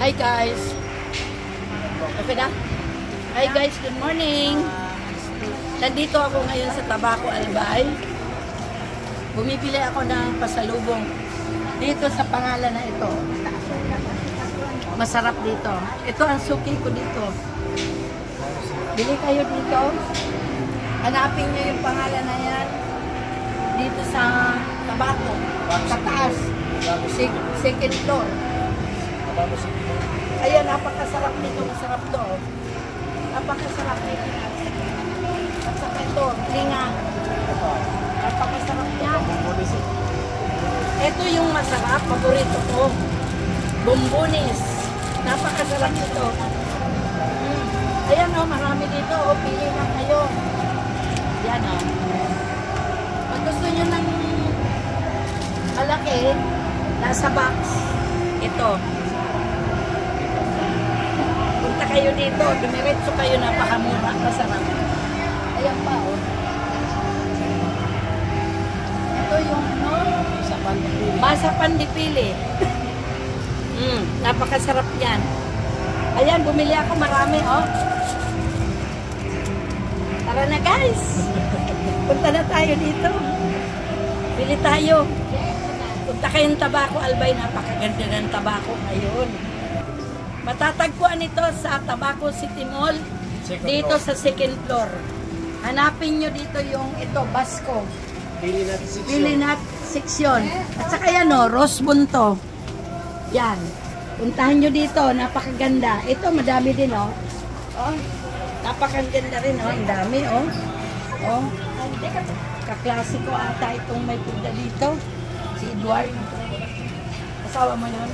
Hi guys. Okay na? Hi guys, good morning. Nandito ako ngayon sa Tabaco Albay. Bumibili ako ng pasalubong dito sa pangalan na ito. Masarap dito. Ito ang suki ko dito. Bili kayo dito. Hanapin niyo yung pangalan na yan. Dito sa Tabaco. Sa taas. Second floor. Ayan, napakasarap nito. Masarap to. Napakasarap nito. At saka ito, linga. Napakasarap niya. Ito yung masarap. Paborito ko. Bombonis. Napakasarap nito. Ayan o, marami dito. O, pili lang kayo. Yan o. Pag gusto nyo ng malaki, nasa box. Ito. Punta kayo dito. Dumiretso kayo, napakamura. Masarap. Ayan pa o. Ito yung ano? Masa pandipili. Napakasarap yan. Ayan, bumili ako marami, oh. Tara na, guys. Punta na tayo dito. Bili tayo. Punta kayong Tabaco Albay. Napakaganda ng Tabaco ngayon. Matatagpuan ito sa Tabaco City Mall. Dito sa second floor. Hanapin nyo dito yung ito, Basco. Pilinat seksyon. At saka yan, oh, Rosbon to. Yan. Puntahan nyo dito. Napakaganda. Ito, madami din, oh. Oh. Napakaganda rin, oh. Ang dami, oh. Oh. Kaklasiko ata itong may punta dito. Si Edward. Asawa mo yun?